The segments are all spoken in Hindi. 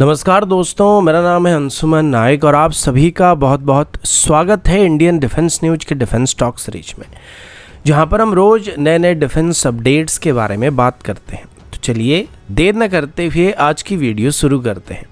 नमस्कार दोस्तों, मेरा नाम है अंशुमन नायक और आप सभी का बहुत बहुत स्वागत है इंडियन डिफेंस न्यूज के डिफेंस टॉक सीरीज में, जहां पर हम रोज नए नए डिफेंस अपडेट्स के बारे में बात करते हैं। तो चलिए देर न करते हुए आज की वीडियो शुरू करते हैं।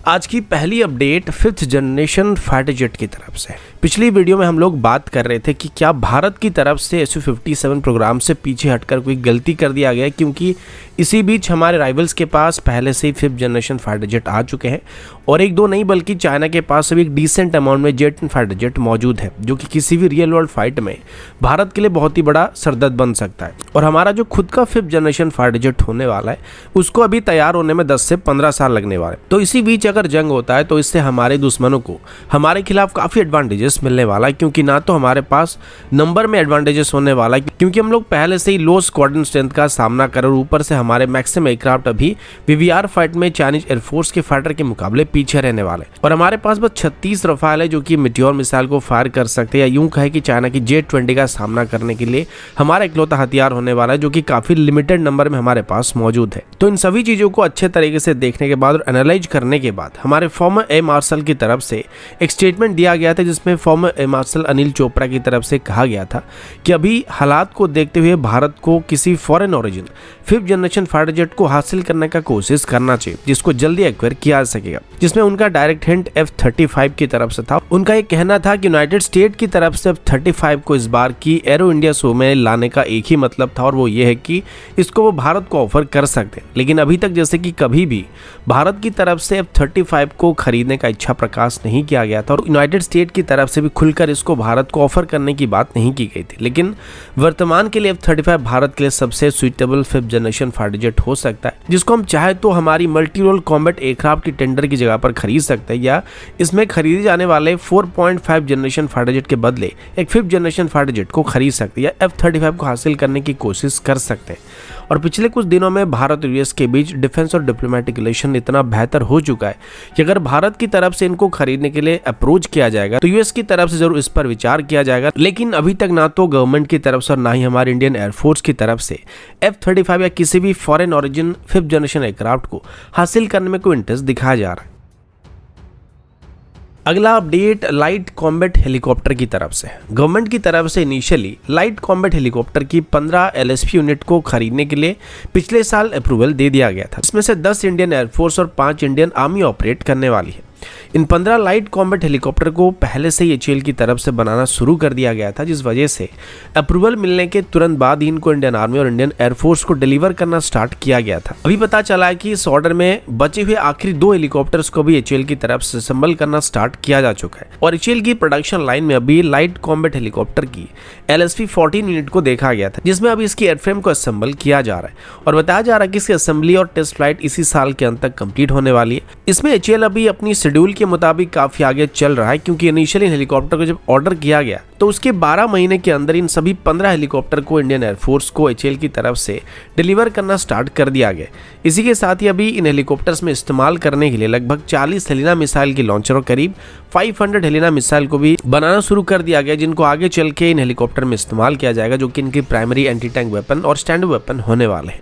आज की पहली update 5th generation fighter jet की तरफ से। पिछली वीडियो में हम लोग बात कर रहे थे कि क्या भारत की तरफ से Su-57 प्रोग्राम से पीछे हटकर कोई गलती कर दिया गया, क्योंकि इसी बीच हमारे राइवल्स के पास पहले से ही 5th जनरेशन फाइटर जेट आ चुके हैं और एक दो नहीं बल्कि चाइना के पास अभी एक डिसेंट अमाउंट में जेट एंड फाइटर जेट मौजूद है, जो कि किसी भी रियल वर्ल्ड फाइट में भारत के लिए बहुत ही बड़ा सरदर्द बन सकता है। और हमारा जो खुद का 5th जनरेशन फाइटर जेट होने वाला है उसको अभी तैयार होने में 10 से 15 साल लगने वाले। तो इसी बीच अगर जंग होता है तो इससे हमारे दुश्मनों को हमारे खिलाफ काफ़ी एडवांटेजेस मिलने वाला है, क्योंकि ना तो हमारे पास नंबर में एडवांटेजेस होने वाला है, क्योंकि हम लोग पहले से ही लो स्क्वाड्रन स्ट्रेंथ का सामना कर और ऊपर से हमारे मैक्सिमम एयरक्राफ्ट अभी वीवीआर फाइट में चाइनीज एयरफोर्स के फाइटर के मुकाबले पीछे रहने वाले। और हमारे पास बस 36 रफाल है जो कि मिटियोर मिसाइल को फायर कर सकते हैं, या यूं कहे कि चाइना की J-20 का सामना करने के लिए हमारा इकलौता हथियार होने वाला है, जो कि काफी लिमिटेड नंबर में हमारे पास मौजूद है। तो इन सभी चीजों को अच्छे तरीके से देखने के बाद और एनालाइज करने के बाद हमारे फॉर्मर एयर मार्शल की तरफ से एक स्टेटमेंट दिया गया था, जिसमें farmer air marshal Anil Chopra की तरफ से कहा गया था कि अभी हालात को देखते हुए भारत को किसी foreign origin 5th generation fighter jet को हासिल करने का कोशिश करना चाहिए, जिसको जल्दी एक्वायर किया जा सकेगा। जिसमें उनका डायरेक्ट हिंट F-35 की तरफ से था। उनका ये कहना था कि यूनाइटेड स्टेट की तरफ से F-35 को इस बार की एरो इंडिया शो में लाने का एक ही मतलब था, और वो ये है कि इसको वो भारत को ऑफर कर सकते हैं। लेकिन अभी तक जैसे कि कभी भी भारत की तरफ से F-35 को खरीदने का इच्छा प्रकाश नहीं किया गया था और यूनाइटेड स्टेट की तरफ से भी खुलकर इसको भारत को ऑफर करने की बात नहीं की गई थी। लेकिन वर्तमान के लिए F-35 भारत के लिए सबसे suitable 5th generation fighter jet हो सकता है, जिसको हम चाहे तो हमारी मल्टी रोल कॉम्बैट एयरक्राफ्ट की टेंडर की जगह पर खरीद सकते हैं, या इसमें खरीदे जाने वाले 4.5 जनरेशन फाइटर जेट के बदले एक 5th जनरेशन फाइटर जेट को खरीद सकते हैं, या F-35 को हासिल करने की कोशिश कर सकते हैं। और पिछले कुछ दिनों में भारत और यूएस के बीच डिफेंस और डिप्लोमेटिक रिलेशन इतना बेहतर हो चुका है कि अगर भारत की तरफ से इनको खरीदने के लिए अप्रोच किया जाएगा तो यूएस की तरफ से जरूर इस पर विचार किया जाएगा। लेकिन अभी तक ना तो गवर्नमेंट की तरफ से और ना ही हमारे इंडियन एयरफोर्स की तरफ से F-35 या किसी भी foreign origin 5th generation aircraft को हासिल करने में कोई इंटरेस्ट दिखाया जा रहा है। अगला अपडेट लाइट कॉम्बैट हेलीकॉप्टर की तरफ से। गवर्नमेंट की तरफ से इनिशियली लाइट कॉम्बैट हेलीकॉप्टर की 15 LSP यूनिट को खरीदने के लिए पिछले साल अप्रूवल दे दिया गया था। इसमें से 10 इंडियन एयरफोर्स और 5 इंडियन आर्मी ऑपरेट करने वाली है। इन 15 लाइट कॉम्बैट हेलीकॉप्टर को पहले से ही HAL की तरफ से बनाना शुरू कर दिया गया था, जिस वजह से अप्रूवल मिलने के तुरंत बाद ही इनको इंडियन आर्मी और इंडियन एयरफोर्स को डिलीवर करना स्टार्ट किया गया था। अभी पता चला है कि इस ऑर्डर में बचे हुए आखिरी 2 हेलीकॉप्टर्स को भी HAL की तरफ से असेंबल करना स्टार्ट किया जा चुका है, और HAL की प्रोडक्शन लाइन में अभी लाइट कॉम्बैट हेलीकॉप्टर की LSP-14 यूनिट को देखा गया था, जिसमें अभी इसकी एयरफ्रेम को असेंबल किया जा रहा है और बताया जा रहा है कि इसकी असेंबली और टेस्ट फ्लाइट इसी साल के अंत तक कंप्लीट होने वाली है। इसमें HAL अभी अपनी शेड्यूल के मुताबिक काफी आगे चल रहा है, क्योंकि इनिशियली हेलीकॉप्टर को जब ऑर्डर किया गया तो उसके 12 महीने के अंदर इन सभी 15 हेलीकॉप्टर को इंडियन एयरफोर्स को HAL की तरफ से डिलीवर करना स्टार्ट कर दिया गया। इसी के साथ ही अभी इन हेलीकॉप्टर्स में इस्तेमाल करने के लिए लगभग 40 हेलिना मिसाइल की लॉन्चर और करीब 500 हेलिना मिसाइल को भी बनाना शुरू कर दिया गया, जिनको आगे चल के इन हेलीकॉप्टर में इस्तेमाल किया जाएगा, जो कि इनकी प्राइमरी एंटी टैंक वेपन और स्टैंड वेपन होने वाले हैं।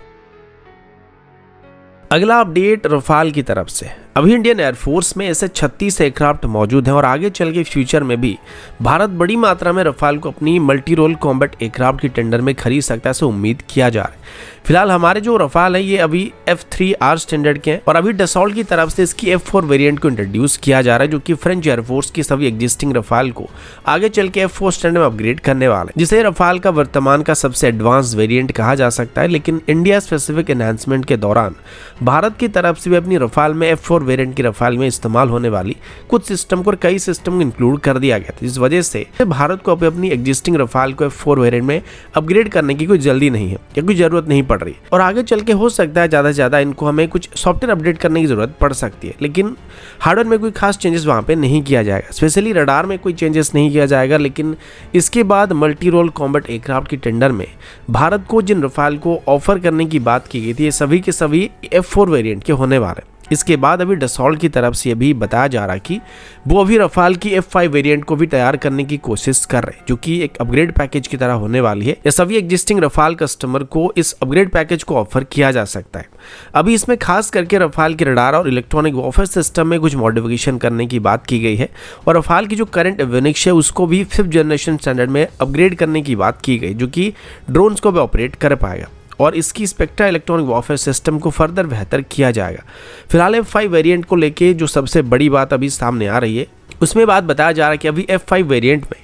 अगला अपडेट रफाल की तरफ से। अभी इंडियन एयरफोर्स में ऐसे 36 एयरक्राफ्ट मौजूद हैं और आगे चल के फ्यूचर में भी भारत बड़ी मात्रा में रफाल को अपनी मल्टी रोल कॉम्बैट एयरक्राफ्ट की टेंडर में खरीद सकता है, ऐसे उम्मीद किया जा रहा है। फिलहाल हमारे जो रफाल है ये अभी F-3R स्टैंडर्ड के हैं और अभी डसॉल्ट की तरफ से इसकी F-4 वेरिएंट को इंट्रोड्यूस किया जा रहा है, जो कि फ्रेंच एयरफोर्स की सभी एग्जिस्टिंग रफाल को आगे चल के F-4 स्टैंडर्ड में अपग्रेड करने वाला है, जिसे रफाल का वर्तमान का सबसे एडवांस वेरिएंट कहा जा सकता है। लेकिन इंडिया स्पेसिफिक एनहांसमेंट के दौरान भारत की तरफ से भी अपनी रफाल में F-4 वेरिएंट की रफाल में इस्तेमाल होने वाली कुछ सिस्टम को और कई सिस्टम को इंक्लूड कर दिया गया था, जिस वजह से भारत को अपनी एग्जिस्टिंग रफाल को F-4 वेरिएंट में अपग्रेड करने की कोई जल्दी नहीं है या कोई जरूरत नहीं पड़ रही। और आगे चल के हो सकता है ज़्यादा से ज़्यादा इनको हमें कुछ सॉफ्टवेयर अपडेट करने की जरूरत पड़ सकती है, लेकिन हार्डवेयर में कोई खास चेंजेस वहाँ पे नहीं किया जाएगा। स्पेशली रडार में कोई चेंजेस नहीं किया जाएगा। लेकिन इसके बाद मल्टी रोल कॉम्बैट एयरक्राफ्ट की टेंडर में भारत को जिन रफाल को ऑफर करने की बात की गई थी, ये सभी के सभी F-4 वेरिएंट के होने वाले। इसके बाद अभी डसॉल्ट की तरफ से अभी बताया जा रहा है कि वो अभी रफाल की F5 वेरिएंट को भी तैयार करने की कोशिश कर रहे हैं, जो कि एक अपग्रेड पैकेज की तरह होने वाली है। या सभी एग्जिस्टिंग रफाल कस्टमर को इस अपग्रेड पैकेज को ऑफर किया जा सकता है। अभी इसमें खास करके रफाल के रडार और इलेक्ट्रॉनिक वॉरफेयर सिस्टम में कुछ मॉडिफिकेशन करने की बात की गई है और रफाल की जो करंट एवियोनिक्स है उसको भी 5th जनरेशन स्टैंडर्ड में अपग्रेड करने की बात की गई, जो कि ड्रोन्स को भी ऑपरेट कर पाएगा और इसकी स्पेक्ट्रा इलेक्ट्रॉनिक वॉरफेयर सिस्टम को फर्दर बेहतर किया जाएगा। फिलहाल F5 वेरिएंट को लेके जो सबसे बड़ी बात अभी सामने आ रही है उसमें बात बताया जा रहा है कि अभी F5 वेरिएंट में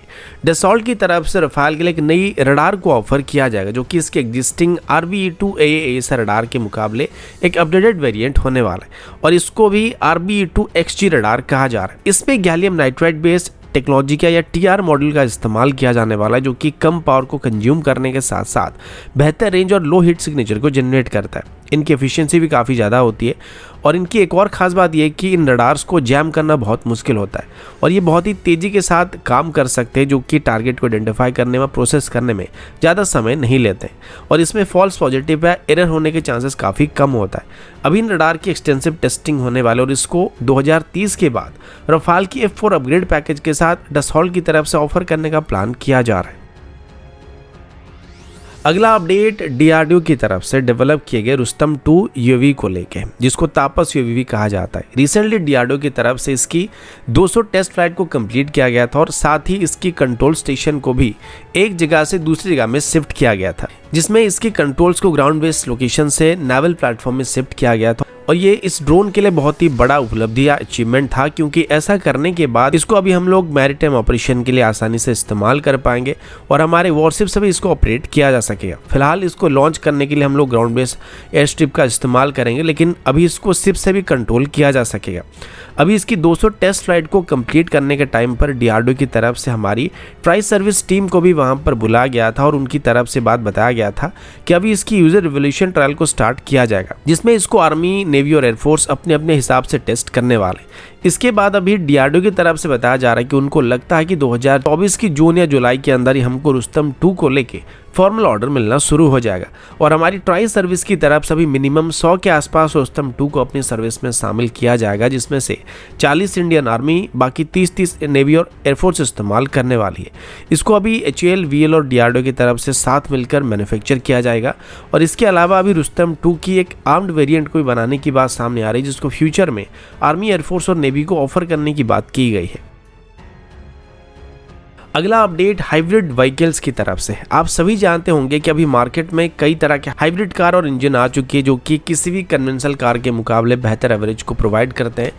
डसॉल्ट की तरफ से रफाल के लिए एक नई रडार को ऑफर किया जाएगा, जो कि इसके एग्जिस्टिंग RBE2 AAS रडार के मुकाबले एक अपडेटेड वेरिएंट होने वाला है और इसको भी RBE2 XG रडार कहा जा रहा है। इसमें गैलियम नाइट्राइड बेस्ड टेक्नोलॉजी का या TR मॉडल का इस्तेमाल किया जाने वाला है, जो कि कम पावर को कंज्यूम करने के साथ साथ बेहतर रेंज और लो हीट सिग्नेचर को जनरेट करता है। इनकी एफिशिएंसी भी काफ़ी ज़्यादा होती है और इनकी एक और ख़ास बात यह है कि इन रडार्स को जैम करना बहुत मुश्किल होता है और ये बहुत ही तेज़ी के साथ काम कर सकते हैं, जो कि टारगेट को आइडेंटिफाई करने में, प्रोसेस करने में ज़्यादा समय नहीं लेते और इसमें फॉल्स पॉजिटिव या एरर होने के चांसेस काफ़ी कम होता है। अभी इन रडार की एक्सटेंसिव टेस्टिंग होने वाले और इसको 2030 के बाद रफाल की F4 अपग्रेड पैकेज के साथ डसॉल्ट की तरफ से ऑफर करने का प्लान किया जा रहा है। अगला अपडेट DRDO की तरफ से डेवलप किए गए रुस्तम 2 UAV को लेके, जिसको तापस UAV भी कहा जाता है। रिसेंटली DRDO की तरफ से इसकी 200 टेस्ट फ्लाइट को कंप्लीट किया गया था और साथ ही इसकी कंट्रोल स्टेशन को भी एक जगह से दूसरी जगह में शिफ्ट किया गया था, जिसमें इसकी कंट्रोल्स को ग्राउंड बेस्ड लोकेशन से नेवल प्लेटफॉर्म में शिफ्ट किया गया था और ये इस ड्रोन के लिए बहुत ही बड़ा उपलब्धि या अचीवमेंट था, क्योंकि ऐसा करने के बाद इसको अभी हम लोग मैरीटाइम ऑपरेशन के लिए आसानी से इस्तेमाल कर पाएंगे और हमारे वॉरशिप से भी इसको ऑपरेट किया जा सकेगा। फिलहाल इसको लॉन्च करने के लिए हम लोग ग्राउंड बेस्ड एयर स्ट्रिप का इस्तेमाल करेंगे, लेकिन अभी इसको शिप से भी कंट्रोल किया जा सकेगा। अभी इसकी 200 टेस्ट फ्लाइट को कंप्लीट करने के टाइम पर DRDO की तरफ से हमारी ट्राई सर्विस टीम को भी वहां पर बुलाया गया था और उनकी तरफ से बात बताया गया था कि अभी इसकी यूजर रिवोल्यूशन ट्रायल को स्टार्ट किया जाएगा, जिसमें इसको आर्मी, नेवी और एयरफोर्स अपने अपने हिसाब से टेस्ट करने वाले। इसके बाद अभी DRDO की तरफ से बताया जा रहा है कि उनको लगता है कि 2024 की जून या जुलाई के अंदर ही हमको रुस्तम 2 को लेके फॉर्मल ऑर्डर मिलना शुरू हो जाएगा और हमारी ट्राई सर्विस की तरफ से भी मिनिमम 100 के आसपास रुस्तम 2 को अपनी सर्विस में शामिल किया जाएगा, जिसमें से 40 इंडियन आर्मी, बाकी 30 नेवी और एयरफोर्स इस्तेमाल करने वाली है। इसको अभी HAL, VL और DRDO की तरफ से साथ मिलकर मैन्युफैक्चर किया जाएगा और इसके अलावा अभी रुस्तम 2 की एक आर्म्ड वेरिएंट को भी बनाने की बात सामने आ रही है, जिसको फ्यूचर में आर्मी, एयरफोर्स और नेवी को ऑफर करने की बात की गई है। अगला अपडेट हाइब्रिड व्हीकल्स की तरफ से। आप सभी जानते होंगे कि अभी मार्केट में कई तरह के हाइब्रिड कार और इंजन आ चुकी है, जो कि किसी भी कन्वेंशनल कार के मुकाबले बेहतर एवरेज को प्रोवाइड करते हैं,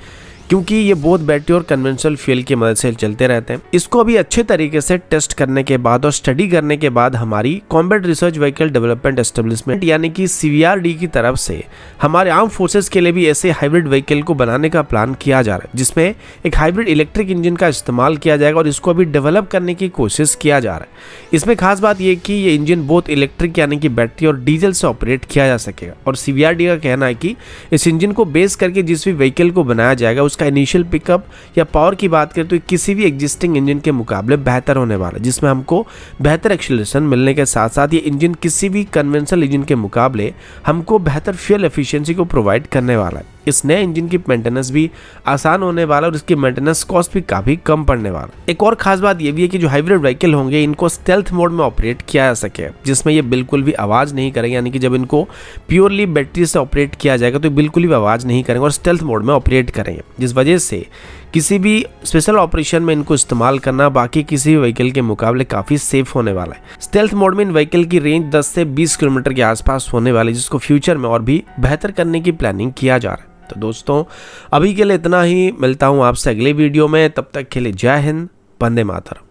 क्योंकि ये बहुत बैटरी और कन्वेंशनल फ्यूल की मदद से चलते रहते हैं। इसको अभी अच्छे तरीके से टेस्ट करने के बाद और स्टडी करने के बाद हमारी combat research vehicle development establishment यानी कि CVRD की तरफ से हमारे आर्म फोर्सेस के लिए भी ऐसे हाइब्रिड व्हीकल को बनाने का प्लान किया जा रहा है, जिसमें एक हाइब्रिड इलेक्ट्रिक इंजन का इस्तेमाल किया जाएगा और इसको अभी डेवलप करने की कोशिश किया जा रहा है। इसमें खास बात यह कि ये इंजन बहुत इलेक्ट्रिक यानी कि बैटरी और डीजल से ऑपरेट किया जा सकेगा और CVRD का कहना है कि इस इंजन को बेस करके जिस भी व्हीकल को बनाया जाएगा उसका इनिशियल पिकअप या पावर की बात करें तो किसी भी एग्जिस्टिंग इंजन के मुकाबले बेहतर होने वाला है, जिसमें हमको बेहतर एक्सीलरेशन मिलने के साथ साथ ये इंजन किसी भी कन्वेंशनल इंजन के मुकाबले हमको बेहतर फ्यूल एफिशिएंसी को प्रोवाइड करने वाला है। इस नए इंजन की मेंटेनेंस भी आसान होने वाला है और इसकी मेंटेनेंस कॉस्ट भी काफी कम पड़ने वाला है। एक और खास बात ये भी है कि जो हाइब्रिड व्हीकल होंगे इनको स्टेल्थ मोड में ऑपरेट किया जा सके, जिसमें ये बिल्कुल भी आवाज नहीं करेंगे, यानी कि जब इनको प्योरली बैटरी से ऑपरेट किया जाएगा तो बिल्कुल भी आवाज नहीं करेंगे और स्टेल्थ मोड में ऑपरेट करेंगे, जिस वजह से किसी भी स्पेशल ऑपरेशन में इनको इस्तेमाल करना बाकी किसी भी व्हीकल के मुकाबले काफी सेफ होने वाला है। स्टेल्थ मोड में इन व्हीकल की रेंज 10 से 20 किलोमीटर के आसपास होने वाली, जिसको फ्यूचर में और भी बेहतर करने की प्लानिंग किया जा रहा है। तो दोस्तों अभी के लिए इतना ही, मिलता हूं आपसे अगले वीडियो में, तब तक के लिए जय हिंद, वंदे मातरम।